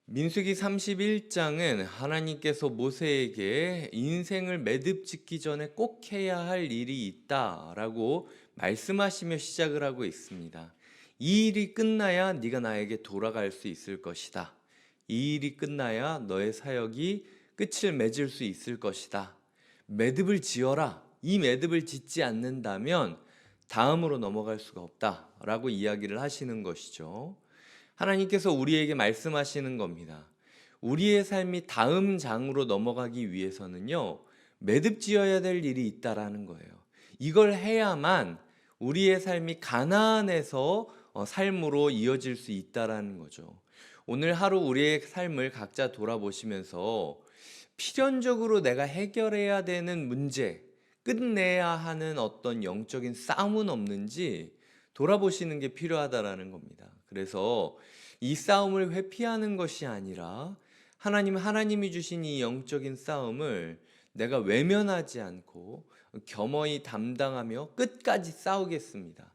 민수기 31장은 하나님께서 모세에게 인생을 매듭짓기 전에 꼭 해야 할 일이 있다라고 말씀하시며 시작을 하고 있습니다. 이 일이 끝나야 네가 나에게 돌아갈 수 있을 것이다. 이 일이 끝나야 너의 사역이 끝을 맺을 수 있을 것이다. 매듭을 지어라. 이 매듭을 짓지 않는다면 다음으로 넘어갈 수가 없다라고 이야기를 하시는 것이죠. 하나님께서 우리에게 말씀하시는 겁니다. 우리의 삶이 다음 장으로 넘어가기 위해서는요, 매듭 지어야 될 일이 있다라는 거예요. 이걸 해야만 우리의 삶이 가나안에서 삶으로 이어질 수 있다라는 거죠. 오늘 하루 우리의 삶을 각자 돌아보시면서 필연적으로 내가 해결해야 되는 문제, 끝내야 하는 어떤 영적인 싸움은 없는지 돌아보시는 게 필요하다라는 겁니다. 그래서 이 싸움을 회피하는 것이 아니라 하나님이 주신 이 영적인 싸움을 내가 외면하지 않고 겸허히 담당하며 끝까지 싸우겠습니다.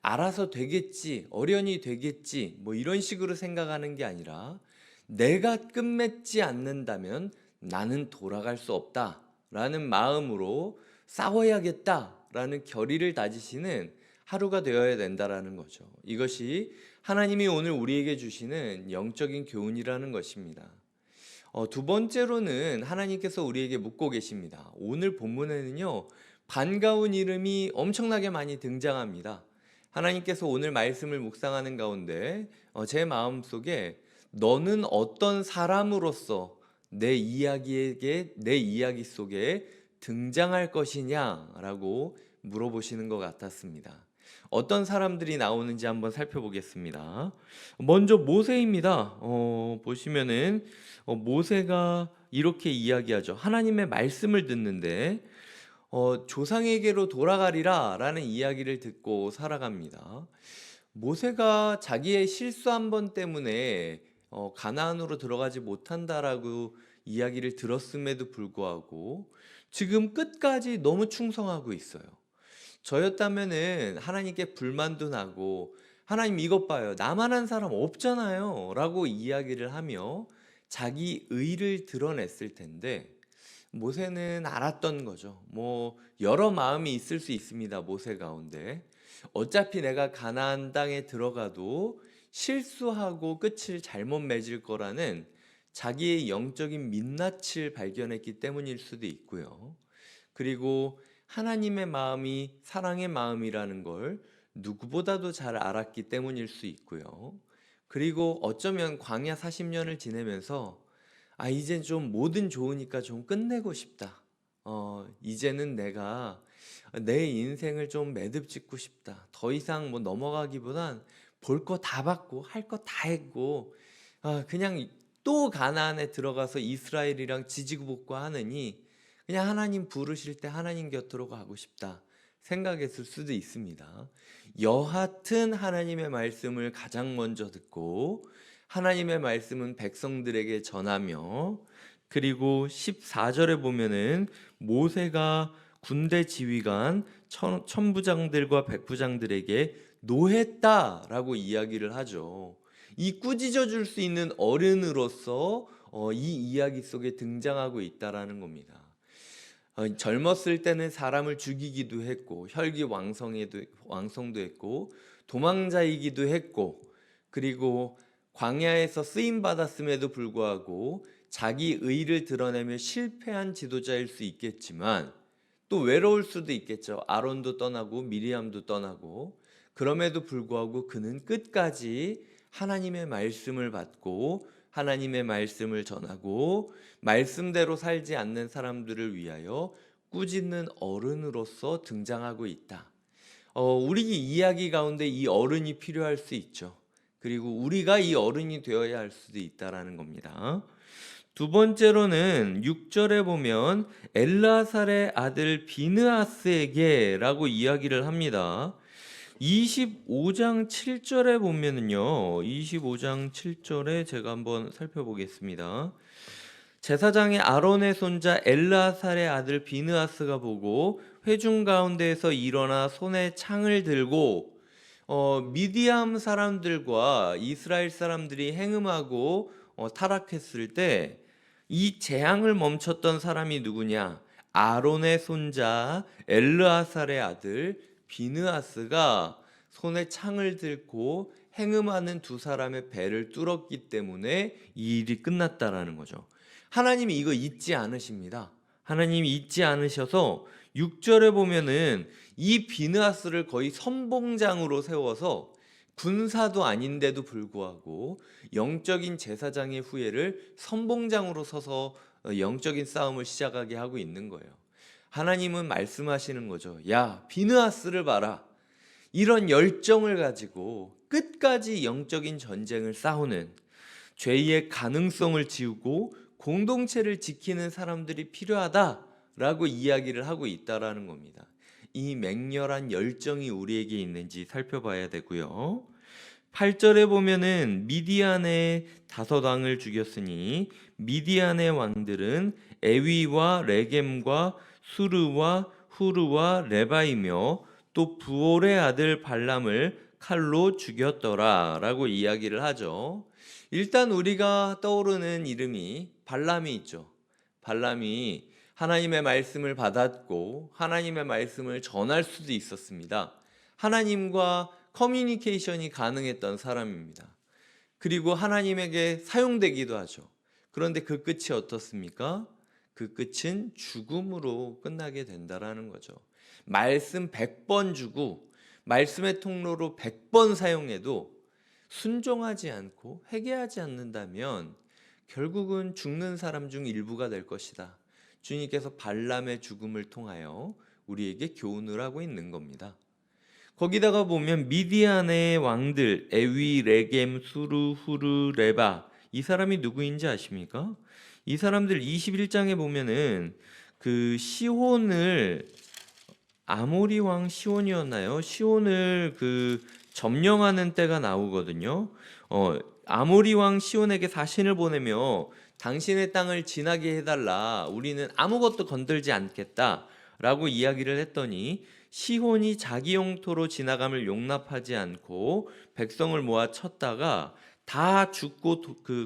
알아서 되겠지, 어련히 되겠지, 뭐 이런 식으로 생각하는 게 아니라 내가 끝맺지 않는다면 나는 돌아갈 수 없다라는 마음으로 싸워야겠다라는 결의를 다지시는 하루가 되어야 된다라는 거죠. 이것이 하나님이 오늘 우리에게 주시는 영적인 교훈이라는 것입니다. 두 번째로는 하나님께서 우리에게 묻고 계십니다. 오늘 본문에는요, 반가운 이름이 엄청나게 많이 등장합니다. 하나님께서 오늘 말씀을 묵상하는 가운데 제 마음속에 너는 어떤 사람으로서 내 이야기 속에 등장할 것이냐라고 물어보시는 것 같았습니다. 어떤 사람들이 나오는지 한번 살펴보겠습니다. 먼저 모세입니다. 보시면은 모세가 이렇게 이야기하죠. 하나님의 말씀을 듣는데 조상에게로 돌아가리라 라는 이야기를 듣고 살아갑니다. 모세가 자기의 실수 한 번 때문에 가나안으로 들어가지 못한다라고 이야기를 들었음에도 불구하고 지금 끝까지 너무 충성하고 있어요. 저였다면은 하나님께 불만도 나고 하나님 이것 봐요. 나만 한 사람 없잖아요. 라고 이야기를 하며 자기 의를 드러냈을 텐데 모세는 알았던 거죠. 뭐 여러 마음이 있을 수 있습니다. 모세 가운데. 어차피 내가 가나안 땅에 들어가도 실수하고 끝을 잘못 맺을 거라는 자기의 영적인 민낯을 발견했기 때문일 수도 있고요. 그리고 하나님의 마음이 사랑의 마음이라는 걸 누구보다도 잘 알았기 때문일 수 있고요. 그리고 어쩌면 광야 40년을 지내면서 이젠 좀 뭐든 좋으니까 좀 끝내고 싶다. 이제는 내가 내 인생을 좀 매듭 짓고 싶다. 더 이상 뭐 넘어가기보단 볼 거 다 봤고 할 거 다 했고 그냥 또 가나안에 들어가서 이스라엘이랑 지지고 하느니 그냥 하나님 부르실 때 하나님 곁으로 가고 싶다 생각했을 수도 있습니다. 여하튼 하나님의 말씀을 가장 먼저 듣고 하나님의 말씀은 백성들에게 전하며 그리고 14절에 보면은 모세가 군대 지휘관 천부장들과 백부장들에게 노했다라고 이야기를 하죠. 이 꾸짖어 줄 수 있는 어른으로서 이 이야기 속에 등장하고 있다라는 겁니다. 젊었을 때는 사람을 죽이기도 했고 혈기왕성도 했고 도망자이기도 했고 그리고 광야에서 쓰임 받았음에도 불구하고 자기 의를 드러내며 실패한 지도자일 수 있겠지만 또 외로울 수도 있겠죠. 아론도 떠나고 미리암도 떠나고 그럼에도 불구하고 그는 끝까지 하나님의 말씀을 받고 하나님의 말씀을 전하고 말씀대로 살지 않는 사람들을 위하여 꾸짖는 어른으로서 등장하고 있다. 우리 이야기 가운데 이 어른이 필요할 수 있죠. 그리고 우리가 이 어른이 되어야 할 수도 있다라는 겁니다. 두 번째로는 6절에 보면 엘라살의 아들 비느하스에게 라고 이야기를 합니다. 25장 7절에 보면은요, 25장 7절에 제가 한번 살펴보겠습니다. 제사장의 아론의 손자 엘라살의 아들 비느하스가 보고 회중 가운데에서 일어나 손에 창을 들고 미디암 사람들과 이스라엘 사람들이 행음하고 타락했을 때 이 재앙을 멈췄던 사람이 누구냐? 아론의 손자 엘르아살의 아들 비느하스가 손에 창을 들고 행음하는 두 사람의 배를 뚫었기 때문에 이 일이 끝났다라는 거죠. 하나님이 이거 잊지 않으십니다. 하나님이 잊지 않으셔서 6절에 보면은 이 비느하스를 거의 선봉장으로 세워서 군사도 아닌데도 불구하고 영적인 제사장의 후예를 선봉장으로 서서 영적인 싸움을 시작하게 하고 있는 거예요. 하나님은 말씀하시는 거죠. 야, 비느하스를 봐라. 이런 열정을 가지고 끝까지 영적인 전쟁을 싸우는, 죄의 가능성을 지우고 공동체를 지키는 사람들이 필요하다라고 이야기를 하고 있다라는 겁니다. 이 맹렬한 열정이 우리에게 있는지 살펴봐야 되고요. 8절에 보면은 미디안의 5왕을 죽였으니 미디안의 왕들은 에위와 레겜과 수르와 후르와 레바이며 또 부올의 아들 발람을 칼로 죽였더라 라고 이야기를 하죠. 일단 우리가 떠오르는 이름이 발람이 있죠. 발람이 하나님의 말씀을 받았고 하나님의 말씀을 전할 수도 있었습니다. 하나님과 커뮤니케이션이 가능했던 사람입니다. 그리고 하나님에게 사용되기도 하죠. 그런데 그 끝이 어떻습니까? 그 끝은 죽음으로 끝나게 된다라는 거죠. 말씀 100번 주고 말씀의 통로로 100번 사용해도 순종하지 않고 회개하지 않는다면 결국은 죽는 사람 중 일부가 될 것이다. 주님께서 발람의 죽음을 통하여 우리에게 교훈을 하고 있는 겁니다. 거기다가 보면 미디안의 왕들 에위, 레겜, 수르, 후르, 레바, 이 사람이 누구인지 아십니까? 이 사람들 21장에 보면은 그 시혼을, 아모리 왕 시혼이었나요? 시혼을 그 점령하는 때가 나오거든요. 아모리 왕 시혼에게 사신을 보내며 당신의 땅을 지나게 해달라, 우리는 아무것도 건들지 않겠다라고 이야기를 했더니 시혼이 자기 영토로 지나감을 용납하지 않고 백성을 모아 쳤다가 다 죽고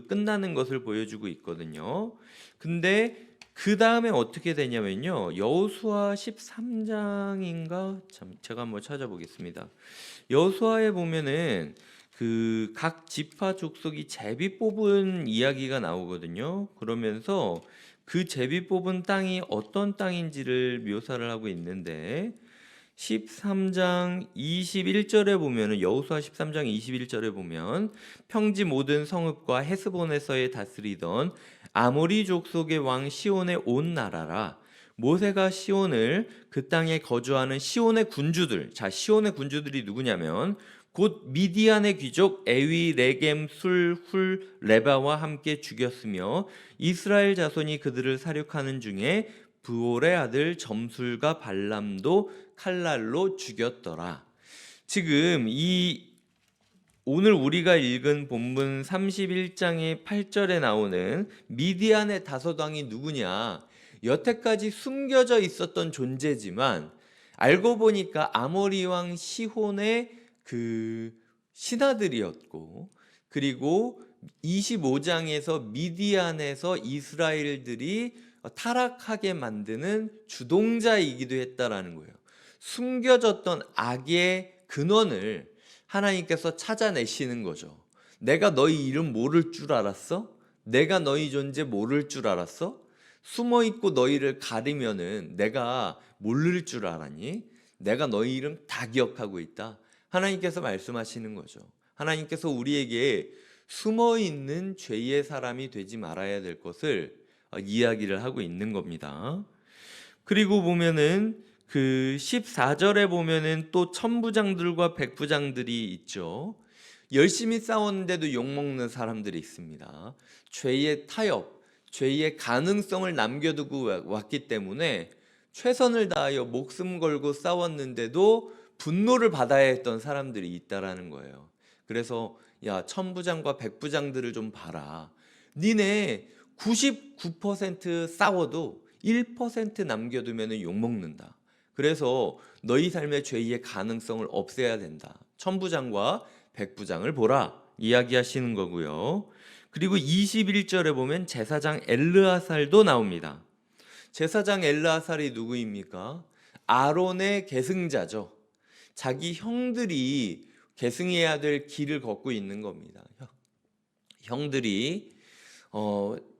끝나는 것을 보여주고 있거든요. 근데 그 다음에 어떻게 되냐면요, 여호수아 13장인가, 참 제가 한번 찾아보겠습니다. 여호수아에 보면은 그 각 지파 족속이 제비 뽑은 이야기가 나오거든요. 그러면서 그 제비 뽑은 땅이 어떤 땅인지를 묘사를 하고 있는데 13장 21절에 보면은, 여호수아 13장 21절에 보면 평지 모든 성읍과 헤스본에서의 다스리던 아모리 족속의 왕 시온의 온 나라라. 모세가 시온을, 그 땅에 거주하는 시온의 군주들, 자 시온의 군주들이 누구냐면 곧 미디안의 귀족 에위, 레겜, 술, 훌, 레바와 함께 죽였으며 이스라엘 자손이 그들을 사륙하는 중에 부올의 아들 점술과 발람도 칼날로 죽였더라. 지금 이 오늘 우리가 읽은 본문 31장의 8절에 나오는 미디안의 5왕이 누구냐? 여태까지 숨겨져 있었던 존재지만 알고 보니까 아모리 왕 시혼의 그 신하들이었고, 그리고 25장에서 미디안에서 이스라엘들이 타락하게 만드는 주동자이기도 했다라는 거예요. 숨겨졌던 악의 근원을 하나님께서 찾아내시는 거죠. 내가 너희 이름 모를 줄 알았어? 내가 너희 존재 모를 줄 알았어? 숨어있고 너희를 가리면은 내가 모를 줄 알았니? 내가 너희 이름 다 기억하고 있다. 하나님께서 말씀하시는 거죠. 하나님께서 우리에게 숨어있는 죄의 사람이 되지 말아야 될 것을 이야기를 하고 있는 겁니다. 그리고 보면은 그 14절에 보면은 또 천부장들과 백부장들이 있죠. 열심히 싸웠는데도 욕먹는 사람들이 있습니다. 죄의 타협, 죄의 가능성을 남겨두고 왔기 때문에 최선을 다하여 목숨 걸고 싸웠는데도 분노를 받아야 했던 사람들이 있다라는 거예요. 그래서 야, 천부장과 백부장들을 좀 봐라. 니네 99% 싸워도 1% 남겨두면 욕먹는다. 그래서 너희 삶의 죄의 가능성을 없애야 된다. 천부장과 백부장을 보라 이야기하시는 거고요. 그리고 21절에 보면 제사장 엘르아살도 나옵니다. 제사장 엘르아살이 누구입니까? 아론의 계승자죠. 자기 형들이 계승해야 될 길을 걷고 있는 겁니다. 형들이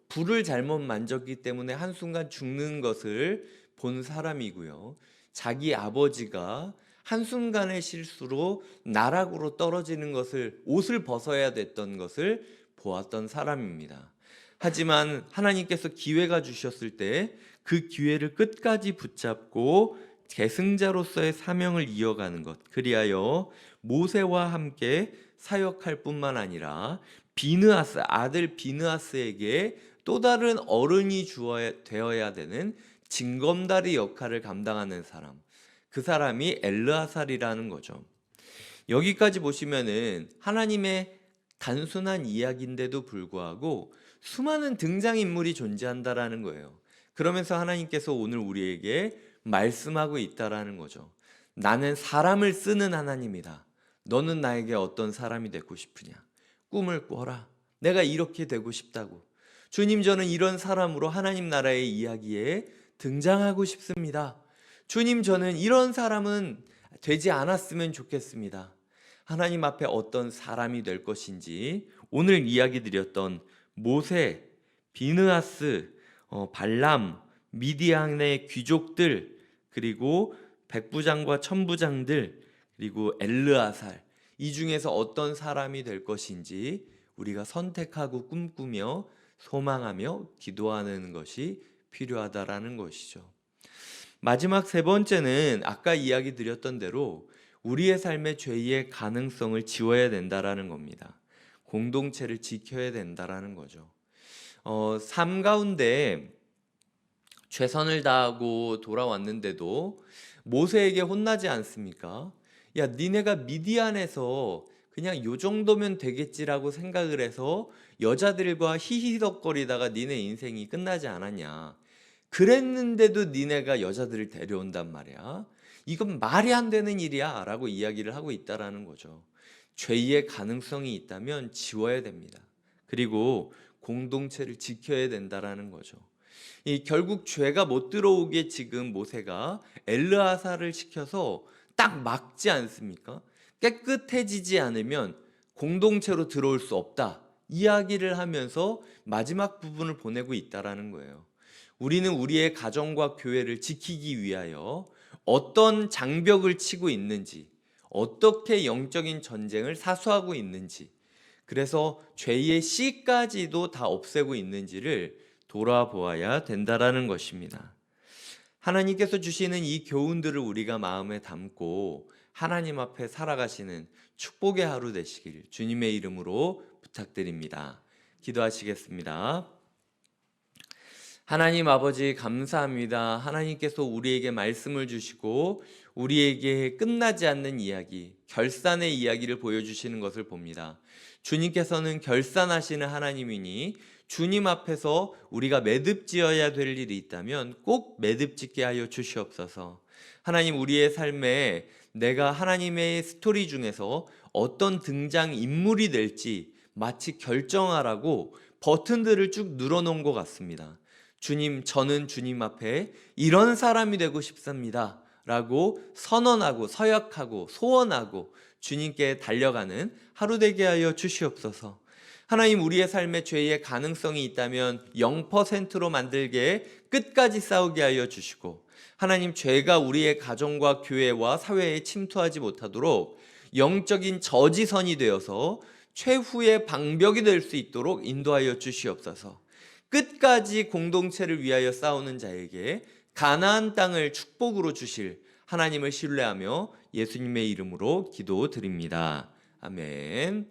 불을 잘못 만졌기 때문에 한순간 죽는 것을 본 사람이고요. 자기 아버지가 한순간의 실수로 나락으로 떨어지는 것을, 옷을 벗어야 됐던 것을 보았던 사람입니다. 하지만 하나님께서 기회가 주셨을 때 그 기회를 끝까지 붙잡고 계승자로서의 사명을 이어가는 것, 그리하여 모세와 함께 사역할 뿐만 아니라 비느하스, 아들 비느하스에게 또 다른 어른이 되어야 되는 징검다리 역할을 감당하는 사람, 그 사람이 엘르아살이라는 거죠. 여기까지 보시면은 하나님의 단순한 이야기인데도 불구하고 수많은 등장인물이 존재한다라는 거예요. 그러면서 하나님께서 오늘 우리에게 말씀하고 있다라는 거죠. 나는 사람을 쓰는 하나님이다. 너는 나에게 어떤 사람이 되고 싶으냐? 꿈을 꿔라. 내가 이렇게 되고 싶다고. 주님, 저는 이런 사람으로 하나님 나라의 이야기에 등장하고 싶습니다. 주님, 저는 이런 사람은 되지 않았으면 좋겠습니다. 하나님 앞에 어떤 사람이 될 것인지 오늘 이야기 드렸던 모세, 비느하스, 발람, 미디안의 귀족들, 그리고 백부장과 천부장들, 그리고 엘르아살, 이 중에서 어떤 사람이 될 것인지 우리가 선택하고 꿈꾸며 소망하며 기도하는 것이 필요하다라는 것이죠. 마지막 세 번째는 아까 이야기 드렸던 대로 우리의 삶의 죄의 가능성을 지워야 된다라는 겁니다. 공동체를 지켜야 된다라는 거죠. 삶 가운데 최선을 다하고 돌아왔는데도 모세에게 혼나지 않습니까? 야, 니네가 미디안에서 그냥 요 정도면 되겠지라고 생각을 해서 여자들과 히히덕거리다가 니네 인생이 끝나지 않았냐. 그랬는데도 니네가 여자들을 데려온단 말이야. 이건 말이 안 되는 일이야 라고 이야기를 하고 있다라는 거죠. 죄의 가능성이 있다면 지워야 됩니다. 그리고 공동체를 지켜야 된다라는 거죠. 결국 죄가 못 들어오게 지금 모세가 엘르아살을 시켜서 딱 막지 않습니까? 깨끗해지지 않으면 공동체로 들어올 수 없다. 이야기를 하면서 마지막 부분을 보내고 있다라는 거예요. 우리는 우리의 가정과 교회를 지키기 위하여 어떤 장벽을 치고 있는지, 어떻게 영적인 전쟁을 사수하고 있는지, 그래서 죄의 씨까지도 다 없애고 있는지를 돌아보아야 된다라는 것입니다. 하나님께서 주시는 이 교훈들을 우리가 마음에 담고 하나님 앞에 살아가시는 축복의 하루 되시길 주님의 이름으로 부탁드립니다. 기도하시겠습니다. 하나님 아버지 감사합니다. 하나님께서 우리에게 말씀을 주시고 우리에게 끝나지 않는 이야기, 결산의 이야기를 보여주시는 것을 봅니다. 주님께서는 결산하시는 하나님이니 주님 앞에서 우리가 매듭지어야 될 일이 있다면 꼭 매듭짓게 하여 주시옵소서. 하나님, 우리의 삶에 내가 하나님의 스토리 중에서 어떤 등장인물이 될지 마치 결정하라고 버튼들을 쭉 눌러놓은 것 같습니다. 주님, 저는 주님 앞에 이런 사람이 되고 싶습니다 라고 선언하고 서약하고 소원하고 주님께 달려가는 하루 되게 하여 주시옵소서. 하나님, 우리의 삶에 죄의 가능성이 있다면 0%로 만들게 끝까지 싸우게 하여 주시고, 하나님, 죄가 우리의 가정과 교회와 사회에 침투하지 못하도록 영적인 저지선이 되어서 최후의 방벽이 될 수 있도록 인도하여 주시옵소서. 끝까지 공동체를 위하여 싸우는 자에게 가나안 땅을 축복으로 주실 하나님을 신뢰하며 예수님의 이름으로 기도드립니다. 아멘.